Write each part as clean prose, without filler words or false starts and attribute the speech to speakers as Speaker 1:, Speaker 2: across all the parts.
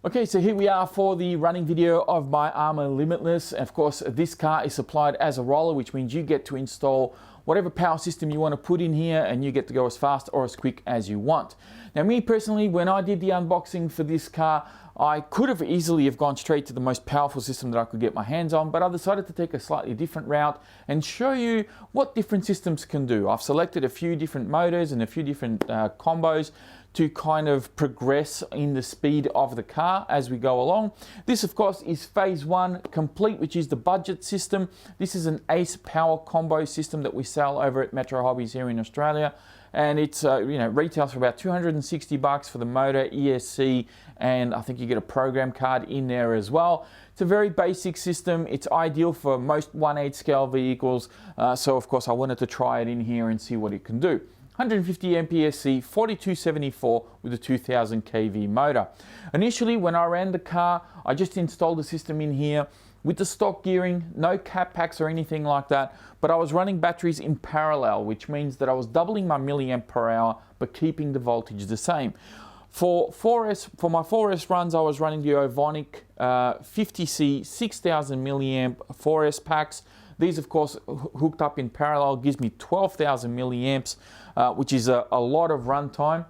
Speaker 1: Okay, so here we are for the running video of my ARRMA Limitless. Of course, this car is supplied as a roller, which means you get to install whatever power system you want to put in here and you get to go as fast or as quick as you want. Now, me personally, when I did the unboxing for this car, I could have easily have gone straight to the most powerful system that I could get my hands on, but I decided to take a slightly different route and show you what different systems can do. I've selected a few different motors and a few different combos to kind of progress in the speed of the car as we go along. This, of course, is phase one complete, which is the budget system. This is an ACE power combo system that we sell over at Metro Hobbies here in Australia. And it's retails for about 260 bucks for the motor, ESC, and I think you get a program card in there as well. It's a very basic system. It's ideal for most 1/8 scale vehicles. So of course I wanted to try it in here and see what it can do. 150 MPSC, 4274 with a 2000 kV motor. Initially, when I ran the car, I just installed the system in here with the stock gearing, no cap packs or anything like that, but I was running batteries in parallel, which means that I was doubling my milliamp per hour, but keeping the voltage the same. For my 4S runs, I was running the Ovonic 50C 6000 milliamp 4S packs. These, of course, hooked up in parallel, gives me 12,000 milliamps, which is a lot of run time.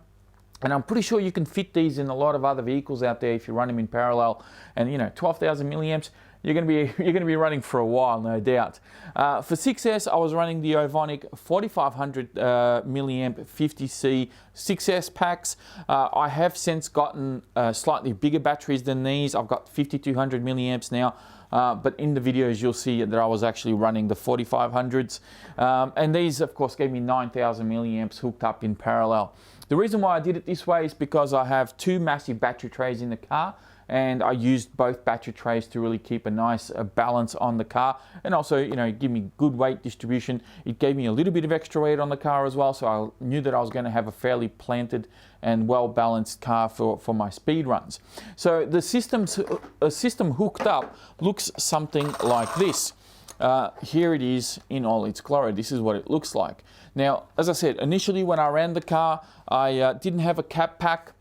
Speaker 1: And I'm pretty sure you can fit these in a lot of other vehicles out there if you run them in parallel. And 12,000 milliamps, you're going to be running for a while, no doubt. For 6S, I was running the Ovonic 4500 milliamp 50C 6S packs. I have since gotten slightly bigger batteries than these. I've got 5200 milliamps now. But in the videos you'll see that I was actually running the 4500s. And these, of course, gave me 9000 milliamps hooked up in parallel. The reason why I did it this way is because I have two massive battery trays in the car, and I used both battery trays to really keep a nice balance on the car, and also give me good weight distribution. It gave me a little bit of extra weight on the car as well, so I knew that I was going to have a fairly planted and well balanced car for my speed runs. So the system hooked up looks something like this. Here it is in all its glory. This is what it looks like. Now, as I said, initially when I ran the car, I didn't have a cap pack.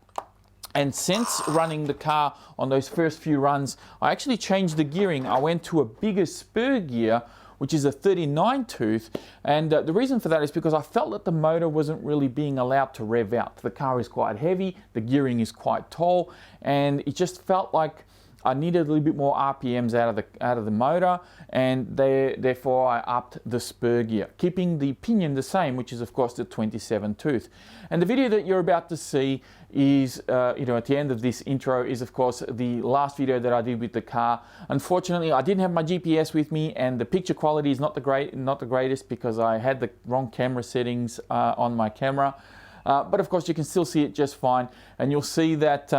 Speaker 1: And since running the car on those first few runs, I actually changed the gearing. I went to a bigger spur gear, which is a 39 tooth. And the reason for that is because I felt that the motor wasn't really being allowed to rev out. The car is quite heavy, the gearing is quite tall, and it just felt like I needed a little bit more RPMs out of the motor, and therefore I upped the spur gear, keeping the pinion the same, which is of course the 27 tooth. And the video that you're about to see is, at the end of this intro, is of course the last video that I did with the car. Unfortunately, I didn't have my GPS with me, and the picture quality is not the greatest because I had the wrong camera settings on my camera. But of course, you can still see it just fine, and you'll see that.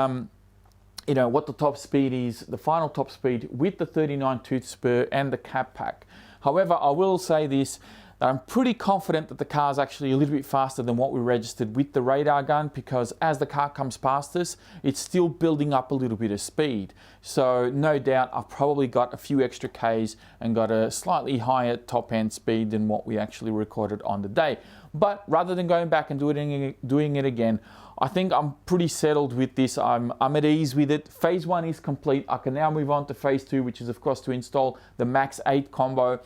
Speaker 1: What the top speed is, the final top speed with the 39 tooth spur and the cap pack. However, I will say this, that I'm pretty confident that the car is actually a little bit faster than what we registered with the radar gun, because as the car comes past us, it's still building up a little bit of speed. So no doubt I've probably got a few extra Ks and got a slightly higher top end speed than what we actually recorded on the day. But rather than going back and doing it again, I think I'm pretty settled with this. I'm at ease with it. Phase one is complete. I can now move on to phase two, which is of course to install the Max 8 combo,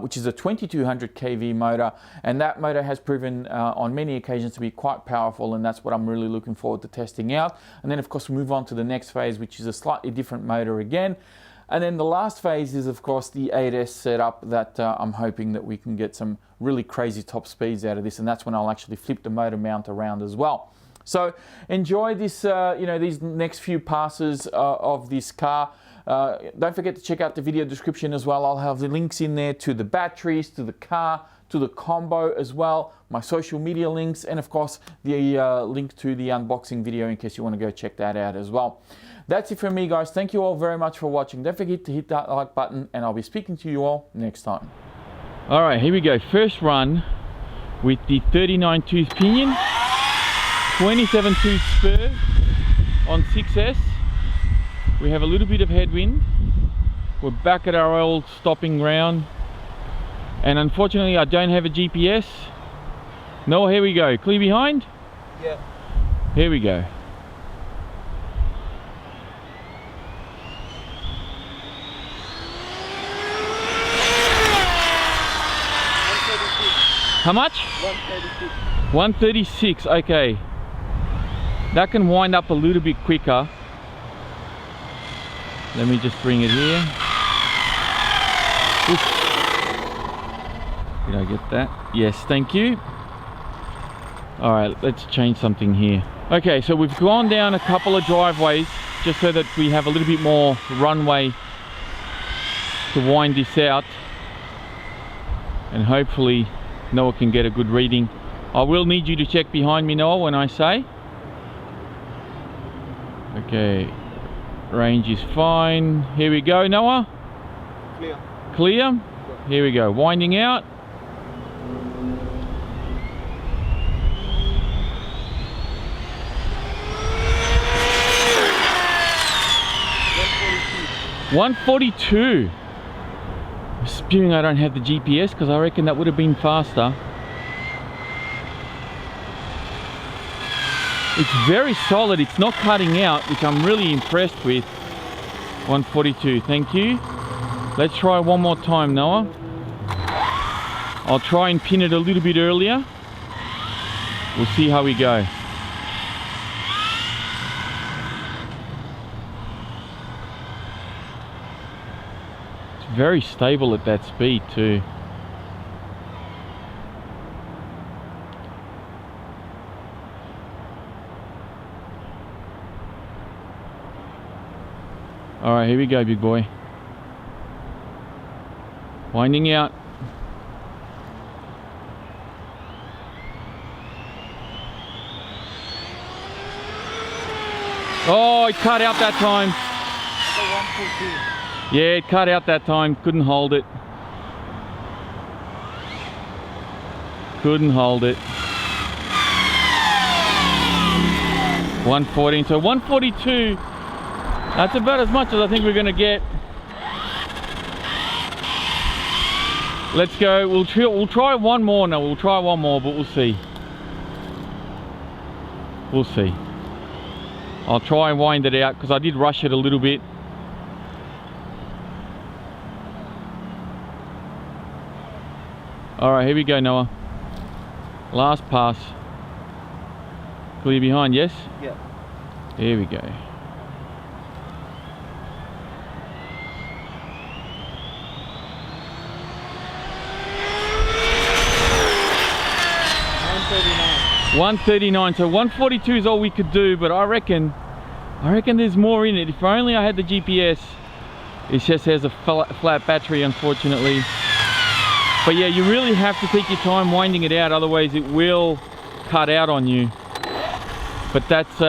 Speaker 1: which is a 2200 kV motor. And that motor has proven on many occasions to be quite powerful, and that's what I'm really looking forward to testing out. And then of course we move on to the next phase, which is a slightly different motor again. And then the last phase is of course the 8S setup that I'm hoping that we can get some really crazy top speeds out of this, and that's when I'll actually flip the motor mount around as well. So enjoy this, these next few passes of this car. Don't forget to check out the video description as well. I'll have the links in there to the batteries, to the car, to the combo as well, my social media links, and of course the link to the unboxing video in case you want to go check that out as well. That's it from me, guys. Thank you all very much for watching. Don't forget to hit that like button, and I'll be speaking to you all next time. All right, here we go. First run with the 39 tooth pinion, 27 tooth spur on 6S. We have a little bit of headwind. We're back at our old stopping ground, and unfortunately I don't have a GPS. No, here we go. Clear behind? Yeah. Here we go. How much?
Speaker 2: 136.
Speaker 1: 136, okay. That can wind up a little bit quicker. Let me just bring it here. Oops. Did I get that? Yes, thank you. All right, let's change something here. Okay, so we've gone down a couple of driveways just so that we have a little bit more runway to wind this out. And hopefully Noah can get a good reading. I will need you to check behind me, Noah, when I say. Okay, range is fine. Here we go, Noah.
Speaker 2: Clear.
Speaker 1: Clear. Here we go, winding out. $142. I'm spewing I don't have the GPS because I reckon that would have been faster. It's very solid, it's not cutting out, which I'm really impressed with. 142, thank you. Let's try one more time, Noah. I'll try and pin it a little bit earlier. We'll see how we go. It's very stable at that speed too. All right, here we go, big boy. Winding out. Oh, it cut out that time. Yeah, it cut out that time. Couldn't hold it. Couldn't hold it. 114, so 142. That's about as much as I think we're going to get. Let's go. We'll try one more now. We'll try one more, but we'll see. We'll see. I'll try and wind it out because I did rush it a little bit. All right, here we go, Noah. Last pass. Clear behind, yes?
Speaker 2: Yeah.
Speaker 1: Here we go. $139, so 142 is all we could do, but I reckon there's more in it. If only I had the GPS. It just has a flat battery, unfortunately. But yeah, you really have to take your time winding it out, otherwise it will cut out on you. But that's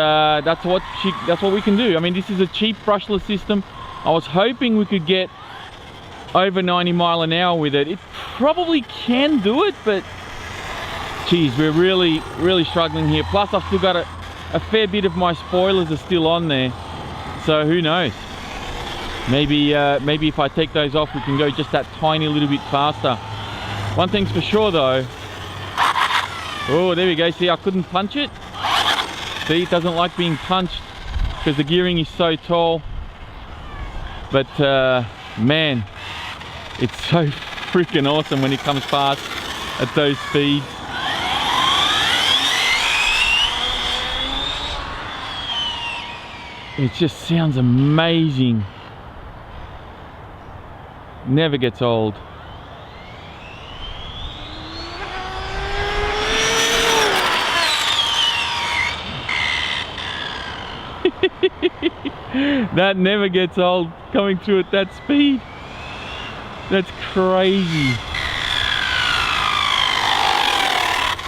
Speaker 1: what we can do. I mean, this is a cheap brushless system. I was hoping we could get over 90 mile an hour with it. It probably can do it, but geez, we're really struggling here. Plus I've still got a fair bit of my spoilers are still on there, so who knows, maybe if I take those off we can go just that tiny little bit faster. One thing's for sure though, oh there we go, see I couldn't punch it. See, it doesn't like being punched because the gearing is so tall, but man, it's so freaking awesome when it comes past at those speeds. It just sounds amazing. Never gets old. That never gets old, coming through at that speed. That's crazy.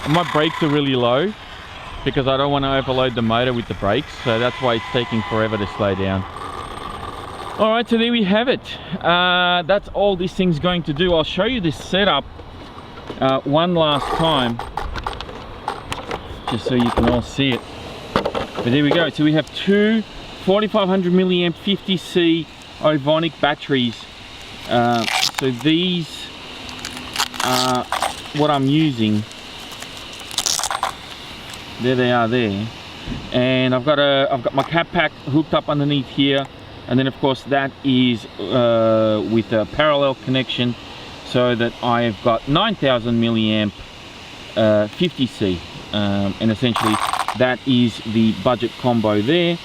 Speaker 1: My brakes are really low because I don't want to overload the motor with the brakes, so that's why it's taking forever to slow down. All right, so there we have it. That's all this thing's going to do. I'll show you this setup one last time, just so you can all see it. But there we go. So we have two 4500 milliamp 50C Ovonic batteries. So these are what I'm using. There they are there, and I've got my cap pack hooked up underneath here, and then of course that is with a parallel connection, so that I've got 9000 milliamp
Speaker 3: 50C, and essentially that is the budget combo there.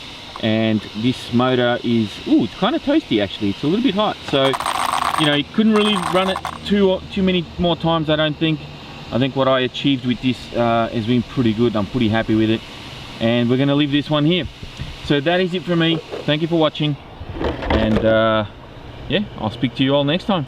Speaker 3: And this motor is, ooh, it's kind of toasty actually. It's a little bit hot, so you know, you couldn't really run it too many more times, I don't think. I think what I achieved with this has been pretty good. I'm pretty happy with it, and we're going to leave this one here. So that is it for me. Thank you for watching, and yeah, I'll speak to you all next time.